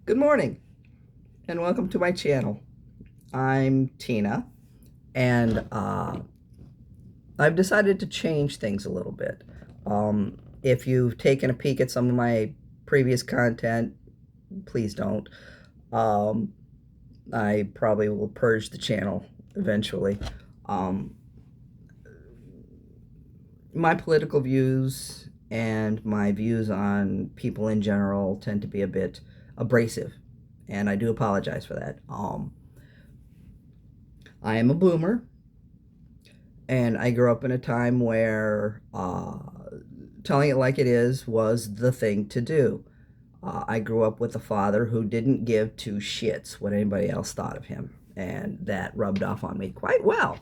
Good morning and welcome to my channel. I'm Tina and I've decided to change things a little bit. If you've taken a peek at some of my previous content, please don't. I probably will purge the channel eventually. My political views and my views on people in general tend to be a bit abrasive, and I do apologize for that. I am a boomer, and I grew up in a time where telling it like it is was the thing to do. I grew up with a father who didn't give two shits what anybody else thought of him, and that rubbed off on me quite well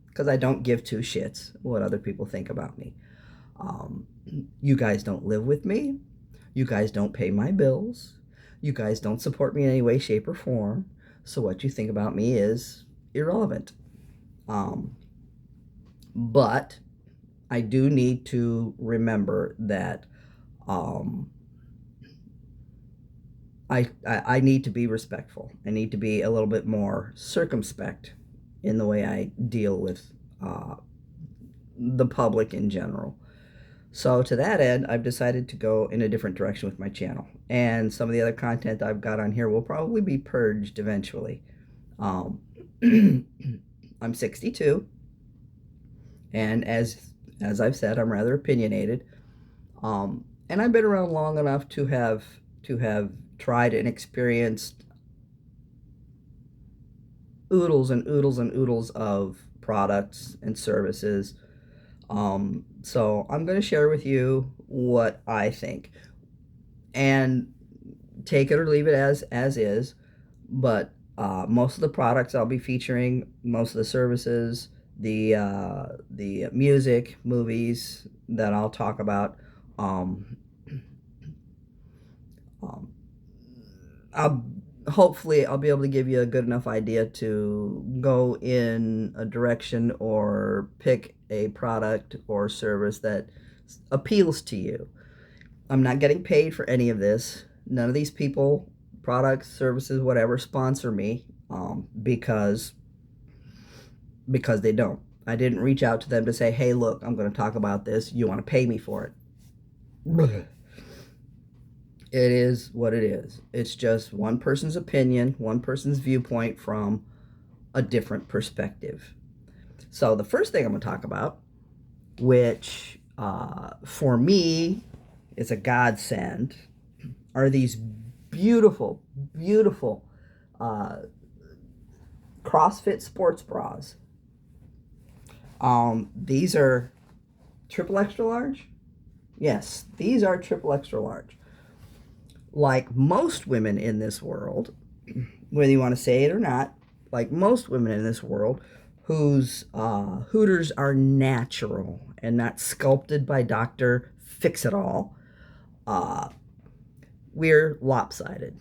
because I don't give two shits what other people think about me. You guys don't live with me. You guys don't pay my bills. You guys don't support me in any way, shape, or form. So what you think about me is irrelevant. But I do need to remember that I need to be respectful. I need to be a little bit more circumspect in the way I deal with the public in general. So to that end, I've decided to go in a different direction with my channel. And some of the other content I've got on here will probably be purged eventually. I'm 62, and as I've said, I'm rather opinionated. And I've been around long enough to have tried and experienced oodles and oodles and oodles of products and services. So I'm going to share with you what I think, and take it or leave it as is. But most of the products I'll be featuring, most of the services, the music, movies that I'll talk about, hopefully I'll be able to give you a good enough idea to go in a direction or pick a product or service that appeals to you. I'm not getting paid for any of this. None of these people, products, services, whatever, sponsor me because they don't. I didn't reach out to them to say, hey, look, I'm going to talk about this. You want to pay me for it? It is what it is. It's just one person's opinion, one person's viewpoint from a different perspective. So the first thing I'm going to talk about, which for me is a godsend, are these beautiful, beautiful CrossFit sports bras. These are triple extra large. Yes, these are triple extra large. Like most women in this world, whether you want to say it or not, like most women in this world whose hooters are natural and not sculpted by Dr. Fix-It-All, we're lopsided.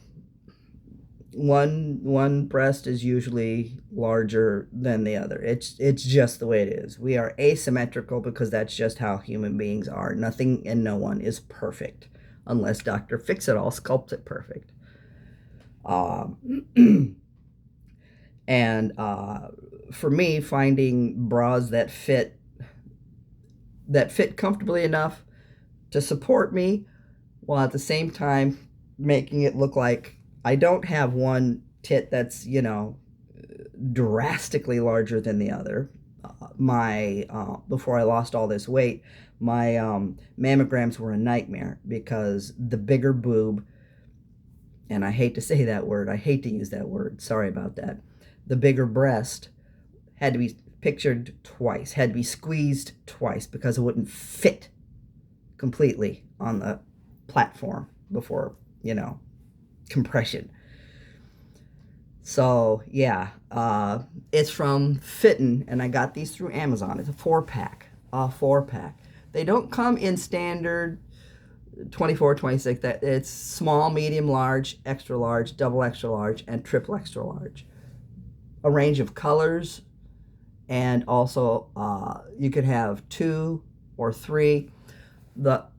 One breast is usually larger than the other. It's just the way it is. We are asymmetrical because that's just how human beings are. Nothing and no one is perfect unless Dr. Fix-It-All sculpts it perfect. And for me, finding bras that fit comfortably enough to support me, while at the same time making it look like I don't have one tit that's, drastically larger than the other. Before I lost all this weight, my mammograms were a nightmare because the bigger boob, and I hate to say that word, I hate to use that word, sorry about that, the bigger breast had to be pictured twice, had to be squeezed twice because it wouldn't fit completely on the platform before, compression. So yeah, it's from FITTIN, and I got these through Amazon. It's a 4-pack. They don't come in standard 24, 26. That it's small, medium, large, extra large, double extra large, and triple extra large. A range of colors, and also you could have 2 or 3,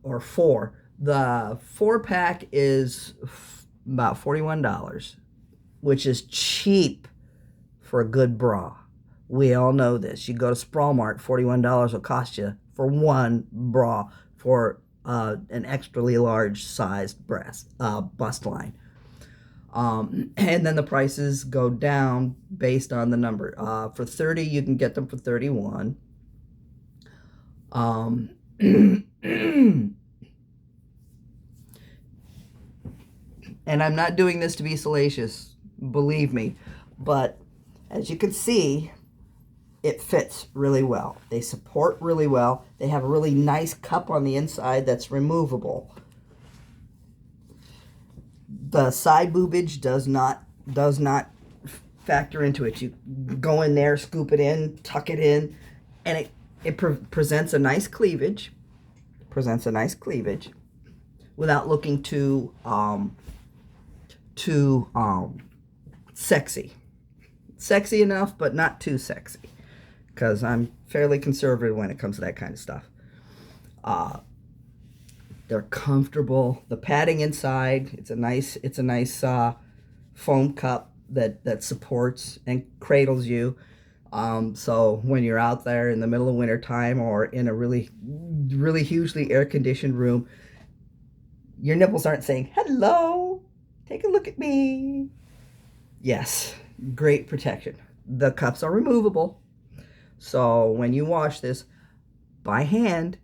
or 4. The 4-pack is about $41, which is cheap for a good bra. We all know this. You go to Sprawl Mart, $41 will cost you for one bra for an extra large sized bust line. And then the prices go down based on the number. For 30, you can get them for 31. And I'm not doing this to be salacious, believe me, but as you can see, it fits really well. They support really well. They have a really nice cup on the inside that's removable. The side boobage does not factor into it. You go in there, scoop it in, tuck it in, and it presents a nice cleavage. Without looking too sexy. Sexy enough, but not too sexy, because I'm fairly conservative when it comes to that kind of stuff. They're comfortable. The padding inside, it's a nice foam cup that supports and cradles you. So when you're out there in the middle of winter time or in a really hugely air-conditioned room, your nipples aren't saying, "Hello, take a look at me." Yes, great protection. The cups are removable. So when you wash this by hand,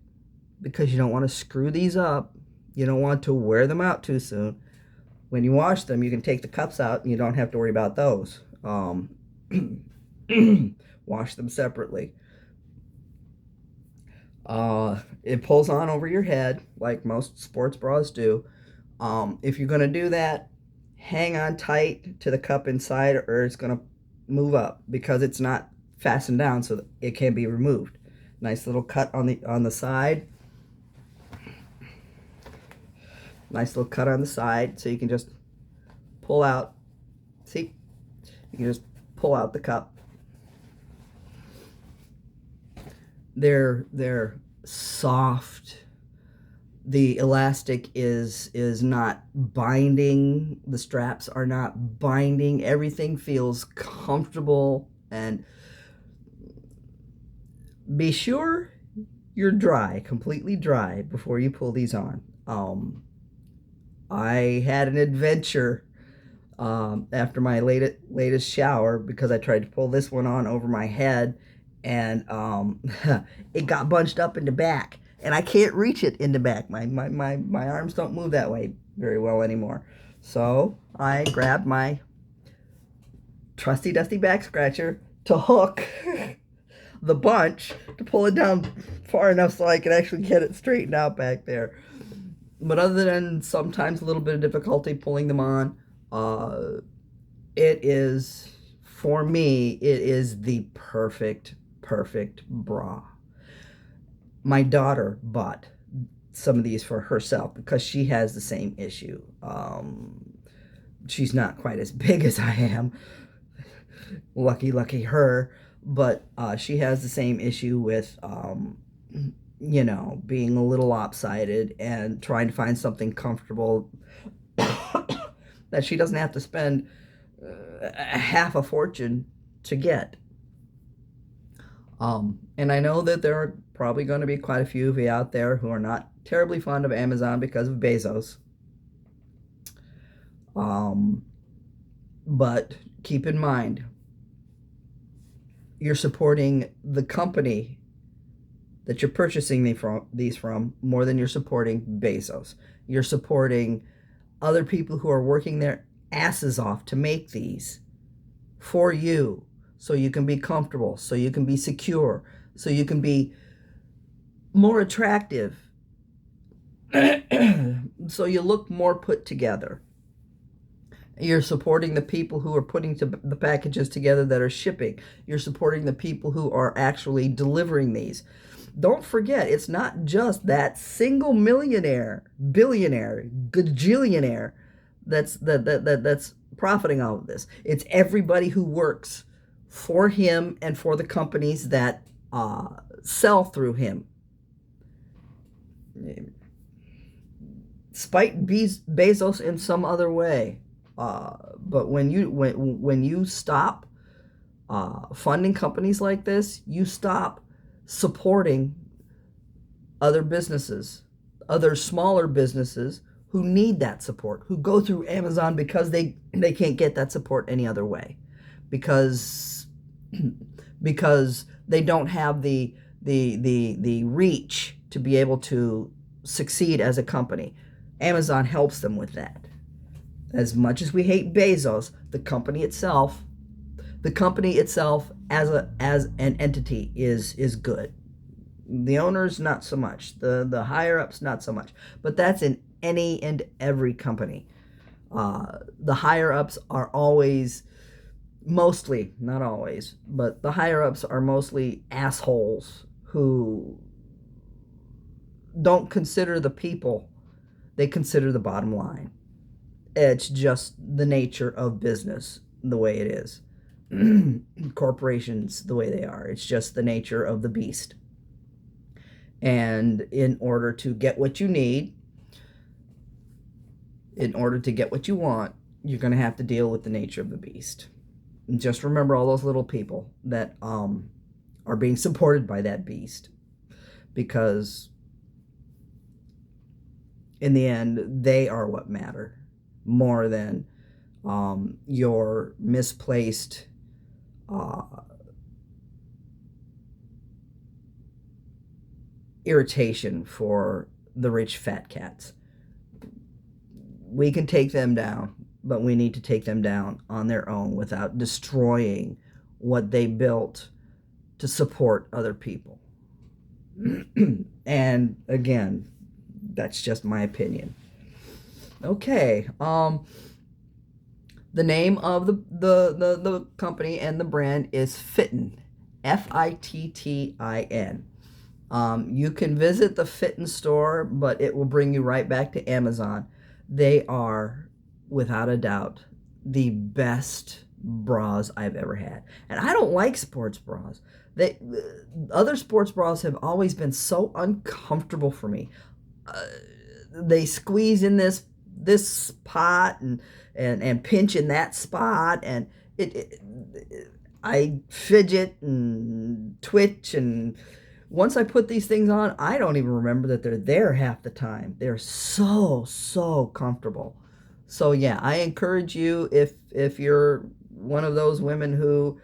because you don't want to screw these up, you don't want to wear them out too soon, when you wash them, you can take the cups out and you don't have to worry about those. Wash them separately. It pulls on over your head like most sports bras do. If you're going to do that, hang on tight to the cup inside or it's going to move up, because it's not fastened down so that it can be removed. Nice little cut on the side. Nice little cut on the side, so you can just pull out. See? You can just pull out the cup. They're soft. The elastic is not binding. The straps are not binding. Everything feels comfortable, and be sure you're dry, completely dry, before you pull these on. I had an adventure after my latest shower, because I tried to pull this one on over my head, and it got bunched up in the back, and I can't reach it in the back. My arms don't move that way very well anymore. So I grabbed my trusty dusty back scratcher to hook the bunch to pull it down far enough so I can actually get it straightened out back there. But other than sometimes a little bit of difficulty pulling them on, it is, for me, it is the perfect bra. My daughter bought some of these for herself because she has the same issue. She's not quite as big as I am. Lucky her. But she has the same issue with, you know, being a little lopsided and trying to find something comfortable that she doesn't have to spend half a fortune to get. And I know that there are probably going to be quite a few of you out there who are not terribly fond of Amazon because of Bezos. But keep in mind, you're supporting the company that you're purchasing these from more than you're supporting Bezos. You're supporting other people who are working their asses off to make these for you, so you can be comfortable, so you can be secure, so you can be more attractive, so you look more put together. You're supporting the people who are putting the packages together that are shipping. You're supporting the people who are actually delivering these. Don't forget, it's not just that single millionaire, billionaire, gajillionaire that's profiting off of this. It's everybody who works for him and for the companies that sell through him. spite Bezos in some other way. But when you stop funding companies like this, you stop supporting other businesses, other smaller businesses who need that support, who go through Amazon because they can't get that support any other way, because because they don't have the reach to be able to succeed as a company. Amazon helps them with that. As much as we hate Bezos, the company itself as an entity is good. The owners, not so much. The higher ups, not so much. But that's in any and every company. The higher ups are always, mostly, not always, but the higher ups are mostly assholes who don't consider the people, they consider the bottom line. It's just the nature of business, the way it is. Corporations, the way they are. It's just the nature of the beast. And in order to get what you need, in order to get what you want, you're going to have to deal with the nature of the beast. And just remember all those little people that are being supported by that beast, because in the end, they are what matter more than your misplaced irritation for the rich fat cats. We can take them down, but we need to take them down on their own without destroying what they built to support other people. And again, that's just my opinion. Okay. The name of the company and the brand is FITTIN. FITTIN. You can visit the FITTIN store, but it will bring you right back to Amazon. They are, without a doubt, the best bras I've ever had. And I don't like sports bras. Other sports bras have always been so uncomfortable for me. They squeeze in this spot and pinch in that spot, and I fidget and twitch, and once I put these things on, I don't even remember that they're there half the time. They're so comfortable. So yeah, I encourage you, if you're one of those women who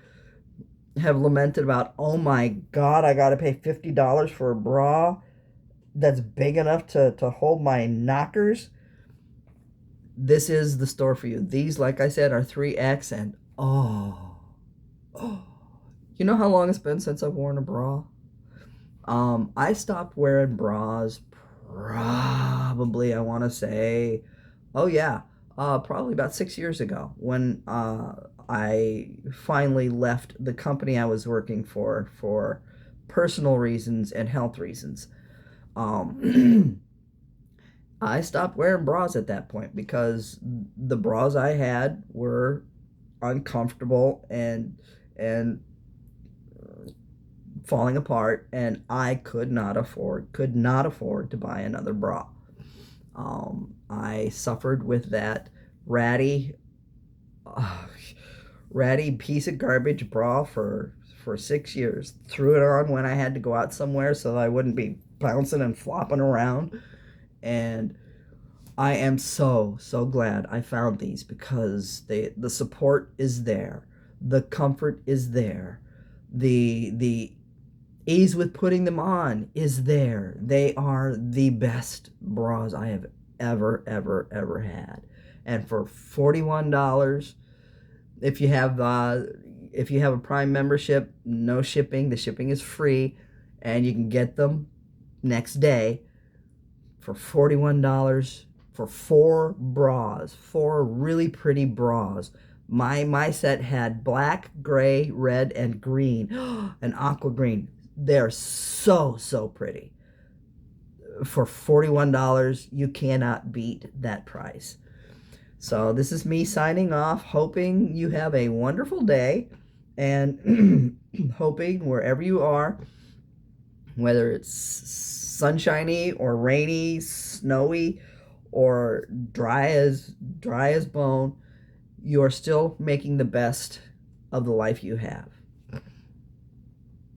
have lamented about, oh my God, I got to pay $50 for a bra that's big enough to hold my knockers, this is the store for you. These, like I said, are 3X, and oh, you know how long it's been since I've worn a bra? I stopped wearing bras probably, I want to say, oh yeah, probably about 6 years ago, when I finally left the company I was working for personal reasons and health reasons. I stopped wearing bras at that point because the bras I had were uncomfortable and falling apart, and I could not afford to buy another bra. I suffered with that ratty piece of garbage bra for 6 years. Threw it on when I had to go out somewhere so I wouldn't be bouncing and flopping around. And I am so glad I found these, because the support is there, the comfort is there, the ease with putting them on is there. They are the best bras I have ever had. And for $41, if you have a Prime membership, no shipping. The shipping is free, and you can get them next day for $41 for 4 bras, 4 really pretty bras. My set had black, gray, red, and green, and aqua green. They're so pretty. For $41, you cannot beat that price. So this is me signing off, hoping you have a wonderful day, and hoping wherever you are, whether it's sunshiny or rainy, snowy, or dry as bone, you are still making the best of the life you have.